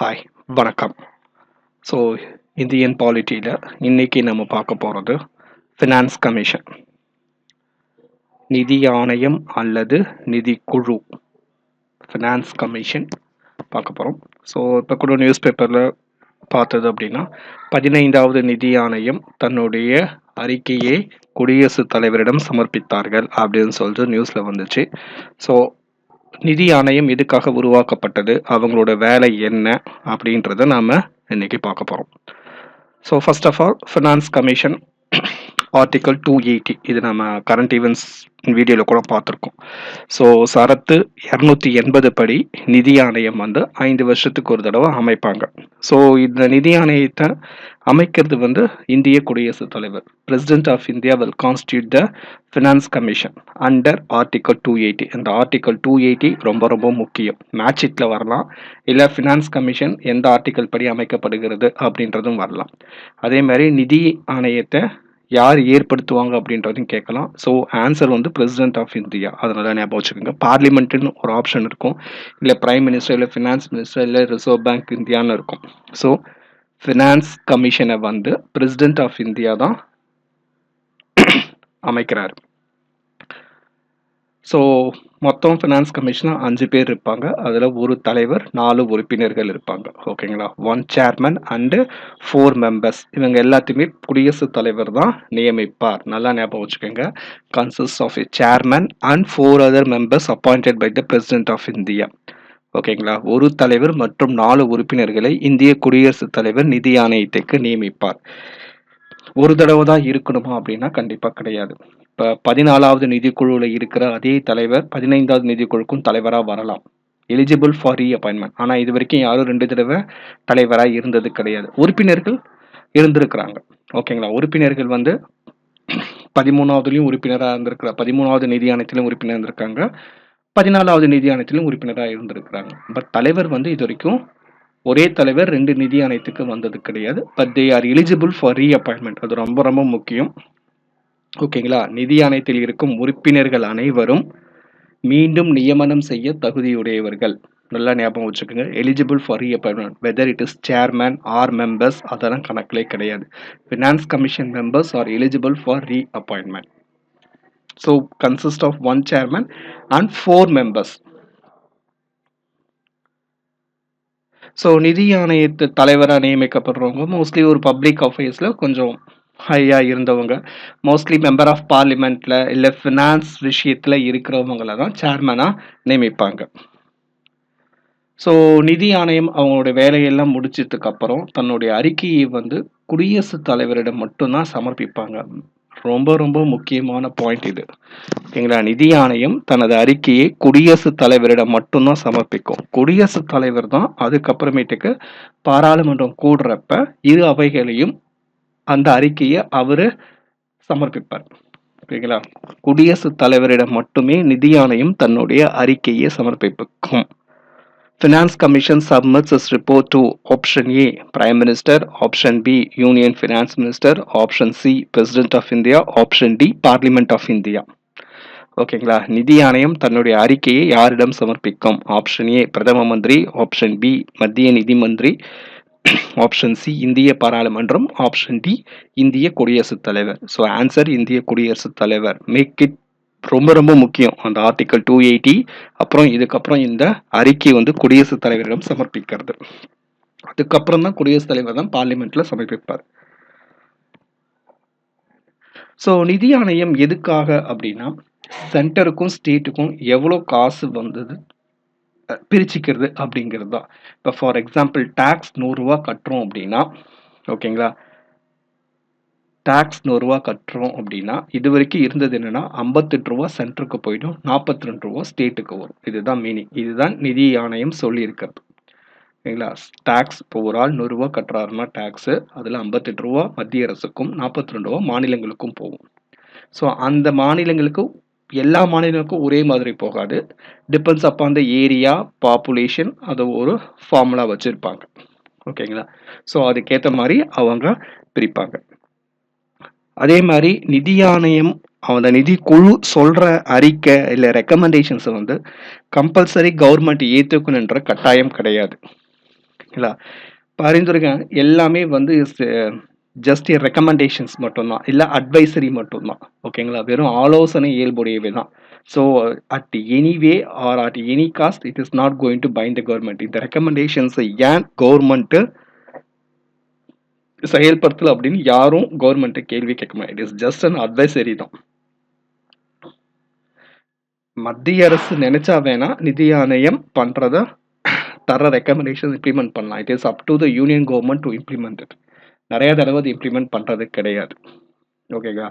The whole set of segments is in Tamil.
ஹாய், வணக்கம். ஸோ இந்தியன் பாலிட்டியில் இன்னைக்கு நம்ம பார்க்க போகிறது ஃபினான்ஸ் கமிஷன், நிதி ஆணையம் அல்லது நிதி குழு. ஃபினான்ஸ் கமிஷன் பார்க்க போகிறோம். ஸோ இப்போ கூட நியூஸ் பேப்பரில் பார்த்தது அப்படின்னா 15வது நிதி ஆணையம் தன்னுடைய அறிக்கையை குடியரசுத் தலைவரிடம் சமர்ப்பித்தார்கள் அப்படின்னு சொல்லிட்டு நியூஸில் வந்துச்சு. ஸோ நிதி ஆணையம் எதுக்காக உருவாக்கப்பட்டது, அவங்களோட வேலை என்ன அப்படின்றத நாம இன்னைக்கு பார்க்க போறோம். So first of all finance commission article 280 இது நம்ம கரண்ட் ஈவெண்ட்ஸ் வீடியோவில் கூட பார்த்துருக்கோம். ஸோ சரத்து 280 படி நிதி ஆணையம் 5 வருஷத்துக்கு ஒரு தடவை அமைப்பாங்க. ஸோ இந்த நிதி ஆணையத்தை அமைக்கிறது இந்திய குடியரசுத் தலைவர், president of India will constitute the finance commission under article 280. இந்த ஆர்டிகல் 280 ரொம்ப ரொம்ப முக்கியம். மேட்ச் இட்டில் வரலாம், இல்லை ஃபினான்ஸ் கமிஷன் எந்த ஆர்டிகல் படி அமைக்கப்படுகிறது அப்படின்றதும் வரலாம். அதே மாதிரி நிதி ஆணையத்தை யார் ஏற்படுத்துவாங்க அப்படின்றதையும் கேட்கலாம். So answer president of India, அதனால ஞாபகம் வச்சுக்கோங்க. பார்லிமெண்ட்டுன்னு ஒரு ஆப்ஷன் இருக்கும், இல்லை பிரைம் மினிஸ்டர், இல்லை ஃபினான்ஸ் மினிஸ்டர், இல்லை ரிசர்வ் பேங்க் இந்தியான்னு இருக்கும். ஸோ ஃபினான்ஸ் கமிஷனை பிரசிடென்ட் ஆஃப் இந்தியா தான் அமைக்கிறார். ஸோ மொத்தம் ஃபினான்ஸ் கமிஷனில் 5 பேர் இருப்பாங்க. அதில் ஒரு தலைவர், 4 உறுப்பினர்கள் இருப்பாங்க. ஓகேங்களா, 1 சேர்மன் அண்டு 4 மெம்பர்ஸ். இவங்க எல்லாத்தையுமே குடியரசுத் தலைவர் தான் நியமிப்பார். நல்லா ஞாபகம் வச்சுக்கோங்க. Consist of a chairman and 4 other members appointed by the President of India. ஓகேங்களா, ஒரு தலைவர் மற்றும் 4 உறுப்பினர்களை இந்திய குடியரசுத் தலைவர் நிதி ஆணையத்துக்கு நியமிப்பார். ஒரு தடவை தான் இருக்கணுமா அப்படின்னா கண்டிப்பா கிடையாது. இப்போ 14வது நிதிக்குழுவில் இருக்கிற அதே தலைவர் 15வது நிதிக்குழுக்கும் தலைவராக வரலாம், எலிஜிபிள் ஃபார் ரீஅப்பாயின்மெண்ட். ஆனால் இது வரைக்கும் யாரும் 2 தடவை தலைவராக இருந்தது கிடையாது. உறுப்பினர்கள் இருந்திருக்கிறாங்க. ஓகேங்களா, உறுப்பினர்கள் 13வதுலையும் உறுப்பினராக இருந்திருக்கிறார், 13வது நிதி ஆணையத்திலும் உறுப்பினர் இருந்திருக்காங்க, 14வது நிதி ஆணையத்திலும் உறுப்பினராக இருந்திருக்கிறாங்க. பட் தலைவர் இது வரைக்கும் ஒரே தலைவர் 2 நிதி ஆணையத்துக்கு வந்தது கிடையாது. But they are eligible for reappointment. அது ரொம்ப ரொம்ப முக்கியம். ஓகேங்களா, நிதி ஆணையத்தில் இருக்கும் உறுப்பினர்கள் அனைவரும் மீண்டும் நியமனம் செய்ய தகுதியுடையவர்கள். நல்லா ஞாபகம் வச்சுக்கோங்க. Eligible for reappointment, whether it is chairman or members, அதெல்லாம் கணக்கிலே கிடையாது. Finance commission members are eligible for reappointment. So consist of 1 chairman and 4 members. So நிதி ஆணையத்து தலைவராக நியமிக்கப்படுறவங்க மோஸ்ட்லி ஒரு பப்ளிக் அஃபேர்ஸில் கொஞ்சம் ஹையாக இருந்தவங்க, மோஸ்ட்லி மெம்பர் ஆஃப் பார்லிமெண்ட்டில் இல்லை ஃபினான்ஸ் விஷயத்தில் இருக்கிறவங்கள தான் சேர்மனாக நியமிப்பாங்க. ஸோ நிதி ஆணையம் அவங்களுடைய வேலையெல்லாம் முடிச்சதுக்கு அப்புறம் தன்னுடைய அறிக்கையை குடியரசுத் தலைவரிடம் மட்டும்தான் சமர்ப்பிப்பாங்க. ரொம்ப ரொம்ப முக்கியமான பாயிண்ட் இது. ஓகேங்களா, நிதி ஆணையம் தனது அறிக்கையை குடியரசுத் தலைவரிடம் மட்டும்தான் சமர்ப்பிக்கும். குடியரசுத் தலைவர் தான் அதுக்கப்புறமேட்டுக்கு பாராளுமன்றம் கூடுறப்ப இரு அவைகளையும் அந்த அறிக்கையை அவரு சமர்ப்பிப்பார். ஓகேங்களா, குடியரசுத் தலைவரிடம் மட்டுமே நிதி ஆணையம் தன்னுடைய அறிக்கையை சமர்ப்பிக்கும். Finance Commission submits its report to Option A, Prime Minister, Option B, Union Finance Minister, Option C, President of India, Option D, Parliament of India. ஓகேங்களா, நிதி ஆணையம் தன்னுடைய அறிக்கையை யாரிடம் சமர்ப்பிக்கும்? ஆப்ஷன் ஏ பிரதம மந்திரி, ஆப்ஷன் பி மத்திய நிதி மந்திரி, ஆப்ஷன் சி இந்திய பாராளுமன்றம், ஆப்ஷன் டி இந்திய குடியரசுத் தலைவர். ஸோ ஆன்சர் இந்திய குடியரசுத் தலைவர். மேக் இட் ரொம்ப ரொம்ப முக்கியம். அந்த ஆர்டிகல் 280 அப்புறம் இதுக்கப்புறம் இந்த அறிக்கை குடியரசுத் தலைவரிடம் சமர்ப்பிக்கிறது. அதுக்கப்புறம் தான் குடியரசுத் தலைவர் தான் பார்லிமெண்ட்ல சமர்ப்பிப்பார். ஸோ நிதி ஆணையம் எதுக்காக அப்படின்னா சென்டருக்கும் ஸ்டேட்டுக்கும் எவ்வளோ காசு பிரிச்சுக்கிறது அப்படிங்கிறது தான். இப்போ ஃபார் எக்ஸாம்பிள் டாக்ஸ் 100 ரூபா கட்டுறோம் அப்படின்னா, ஓகேங்களா, டாக்ஸ் 100 ரூபா கட்டுறோம் அப்படின்னா இது வரைக்கும் இருந்தது என்னன்னா 58 ரூபா சென்டருக்கு போயிடும், 42 ரூபா ஸ்டேட்டுக்கு வரும். இதுதான் மீனிங். இதுதான் நிதி ஆணையம் சொல்லியிருக்கிறது. ஓகேங்களா, டாக்ஸ் இப்போ ஒரு ஆள் 100 ரூபா கட்டுறாருன்னா டாக்ஸு, அதில் 58 ரூபா மத்திய அரசுக்கும் 42 ரூபா மாநிலங்களுக்கும் போகும். ஸோ அந்த மாநிலங்களுக்கு எல்லா மாநிலங்களுக்கும் ஒரே மாதிரி போகாது. Depends upon the area, population, அதை ஒரு ஃபார்முலா வச்சுருப்பாங்க. ஓகேங்களா, ஸோ அதுக்கேற்ற மாதிரி அவங்க பிரிப்பாங்க. அதே மாதிரி நிதி ஆணையம் அந்த நிதி குழு சொல்கிற அறிக்கை இல்லை ரெக்கமெண்டேஷன்ஸை கம்பல்சரி கவர்மெண்ட் ஏற்றுக்கணுன்ற கட்டாயம் கிடையாது. இல்ல பரிந்துரைகள் எல்லாமே வந்து ஜஸ்ட் ரெக்கமெண்டேஷன்ஸ் மட்டும்தான், இல்ல அட்வைசரி மட்டும்தான். ஓகேங்களா? வெறும் ஆலோசனை இயல்புடையவை தான். So at any way or at any cost it is not going to bind the government. இந்த ரெக்கமெண்டேஷன்ஸை ஏன் கவர்மெண்ட் செயல்படுத்தல அப்படின்னு யாரும் கவர்மெண்ட்டை கேள்வி கேட்க முடியாது. It is just an advisory தான். மத்திய அரசு நினைச்சா வேணா நிதி ஆணையம் பண்றத தர ரெக்கமெண்டேஷன் இம்ப்ளிமெண்ட் பண்ணலாம். It is up to the union government to implement it. நிறைய தடவை அது இம்ப்ளிமெண்ட் பண்றது கிடையாது. ஓகேங்களா?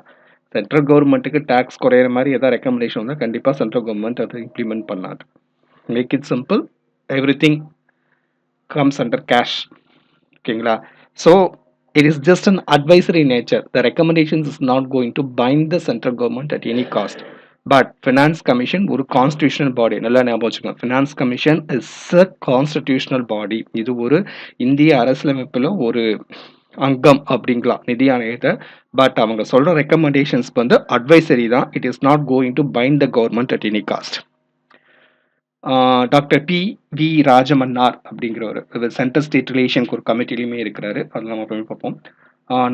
சென்ட்ரல் கவர்மெண்ட்டுக்கு டேக்ஸ் குறையிற மாதிரி ஏதாவது ரெக்கமெண்டேஷன் வந்தால் கண்டிப்பாக சென்ட்ரல் கவர்மெண்ட் அதை இம்ப்ளிமெண்ட் பண்ணாது. Make it simple, everything comes under cash. ஓகேங்களா? So it is just an advisory nature. The recommendations is not going to bind the central government at any cost. But finance commission ஒரு constitutional body. நல்லா ஞாபகம் வச்சுக்கோங்க. finance commission is a constitutional body. இது ஒரு இந்திய அரசியலமைப்பில் ஒரு அங்கம் அப்படிங்கலாம் நிதி ஆணையத்தை. பட் அவங்க சொல்ற ரெக்கமெண்டேஷன்ஸ் வந்து அட்வைசரி தான். It is not going to bind the government at any cost. Doctor P Rajamannar அப்படிங்கிறவர் சென்ட்ரல் ஸ்டேட் ரிலேஷனுக்கு ஒரு கமிட்டிலையுமே இருக்கிறாரு. அது நம்ம போய் பார்ப்போம்.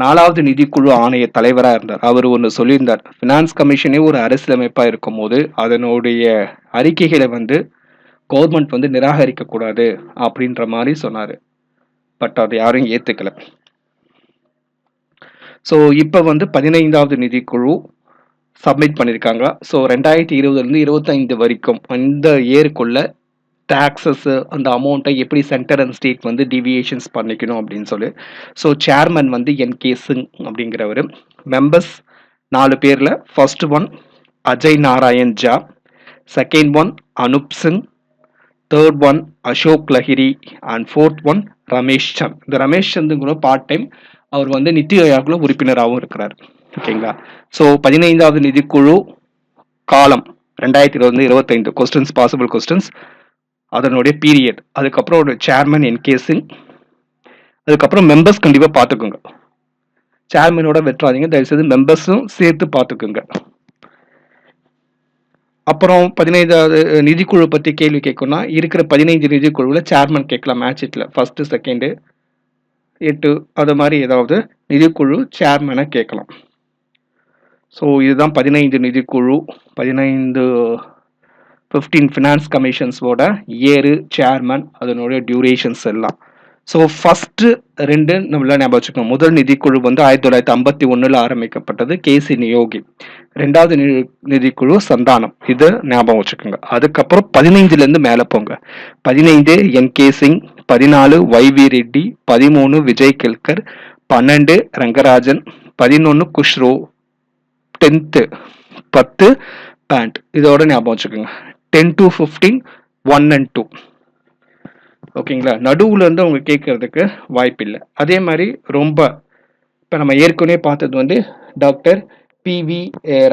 4வது நிதிக்குழு ஆணைய தலைவராக இருந்தார். அவர் ஒன்று சொல்லியிருந்தார், ஃபினான்ஸ் கமிஷனே ஒரு அரசியலமைப்பாக இருக்கும் போது அதனுடைய அறிக்கைகளை வந்து கவர்மெண்ட் வந்து நிராகரிக்கக்கூடாது அப்படின்ற மாதிரி சொன்னார். பட் அதை யாரும் ஏற்றுக்கல. ஸோ இப்போ வந்து 15வது நிதிக்குழு சப்மிட் பண்ணியிருக்காங்க. ஸோ 2020 25 வரைக்கும் அந்த இயருக்குள்ள டாக்ஸஸ் அந்த அமௌண்ட்டை எப்படி சென்டர் அண்ட் ஸ்டேட் வந்து டிவியேஷன்ஸ் பண்ணிக்கணும் அப்படின்னு சொல்லி. ஸோ சேர்மன் வந்து என்.கே. சிங் அப்படிங்கிறவர். மெம்பர்ஸ் 4 பேரில் first one Ajay Narayan Jha, second one Anup Singh, third one Ashok Lahiri and fourth one Ramesh Chand. இந்த ரமேஷ் சந்துங்கிற பார்ட் டைம் அவர் வந்து நித்தி ஆயோக்ல உறுப்பினராகவும் இருக்கிறார். ஓகேங்களா? ஸோ 15வது நிதிக்குழு காலம் 2020-25 கொஸ்டின்ஸ், பாசிபிள் கொஸ்டின்ஸ், அதனுடைய பீரியட், அதுக்கப்புறம் ஒரு சேர்மன் என்.கே. சிங், அதுக்கப்புறம் மெம்பர்ஸ் கண்டிப்பாக பார்த்துக்குங்க. சேர்மனோட வெட்டுறாதீங்க, தயவுசெய்து மெம்பர்ஸும் சேர்த்து பார்த்துக்குங்க. அப்புறம் 15வது நிதிக்குழு பற்றி கேள்வி கேட்கணும்னா இருக்கிற 15 நிதிக்குழுவில் சேர்மன் கேட்கலாம். மேட்சிட்டில் ஃபர்ஸ்ட் செகண்டு 8 அது மாதிரி ஏதாவது நிதிக்குழு சேர்மனை கேட்கலாம். ஸோ இதுதான் 15 நிதிக்குழு, 15 ஃபினான்ஸ் கமிஷன்ஸோட இயரு, சேர்மன், அதனுடைய டியூரேஷன்ஸ் எல்லாம். ஸோ ஃபஸ்ட்டு 2 நம்மள ஞாபகம் வச்சுக்கணும். முதல் நிதிக்குழு வந்து 1951 ஆரம்பிக்கப்பட்டது, கேசி நியோகி. 2வது நிதிக்குழு சந்தானம், இது ஞாபகம் வச்சுக்கோங்க. அதுக்கப்புறம் 15லேருந்து மேலே போங்க. 15 N K. Singh, 14 Y V. Reddy, 13 Vijay Kelkar, 12 Rangarajan, 11 Khusro, 10th 10 பேண்ட். இதோட ஞாபகம் வச்சுக்கோங்க. 10 to 15 1 and 2. ஓகேங்களா? நடுவில் இருந்து அவங்க கேட்கறதுக்கு வாய்ப்பு இல்லை. அதே மாதிரி ரொம்ப இப்போ நம்ம ஏற்கனவே பார்த்தது வந்து டாக்டர் பி.வி.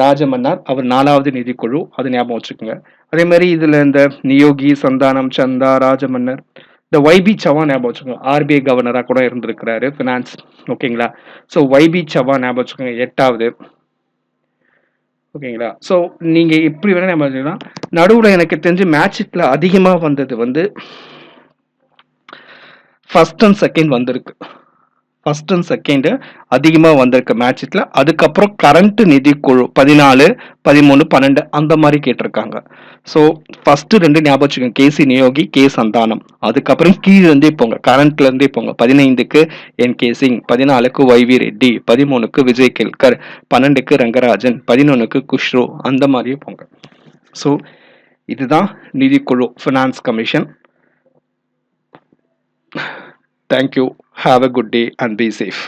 ராஜமன்னார், அவர் 4வது நிதிக்குழு, அது ஞாபகம் வச்சுக்கோங்க. அதே மாதிரி இதில் இந்த நியோகி, சந்தானம், சந்தா, ராஜமன்னர், இந்த ஒய்.பி. சவான் ஞாபகம் வச்சுக்கோங்க. ஆர்பிஐ கவர்னராக கூட இருந்திருக்கிறாரு ஃபினான்ஸ். ஓகேங்களா? ஸோ ஒய்.பி. சவான் ஞாபகம் வச்சுக்கோங்க, 8வது. ஓகேங்களா? ஸோ நீங்கள் எப்படி வேணால் ஞாபகம் வச்சுக்கலாம். நடுவில் எனக்கு தெரிஞ்சு மேட்சிட்டில் அதிகமாக வந்தது வந்து ஃபர்ஸ்ட் அண்ட் செகண்ட் வந்திருக்கு. ஃபர்ஸ்ட் அண்ட் செகண்ட் அதிகமாக வந்திருக்கு மேட்சிட்டில். அதுக்கப்புறம் கரண்ட் நிதிக்குழு 14, 13, 12 அந்த மாதிரி கேட்டிருக்காங்க. ஸோ ஃபர்ஸ்ட் 2 ஞாபகம் வச்சுக்கோங்க, கேசி நியோகி, கே சந்தானம். அதுக்கப்புறம் கீழேருந்தே போங்க, கரண்ட்லேருந்தே போங்க. 15க்கு என்.கே. சிங், 14க்கு ஒய்.வி. ரெட்டி, 13க்கு விஜய் கெல்கர், 12க்கு ரங்கராஜன், 11க்கு குஷ்ரோ, அந்த மாதிரியே போங்க. ஸோ இதுதான் நிதிக்குழு, finance commission. Thank you. Have a good day and be safe.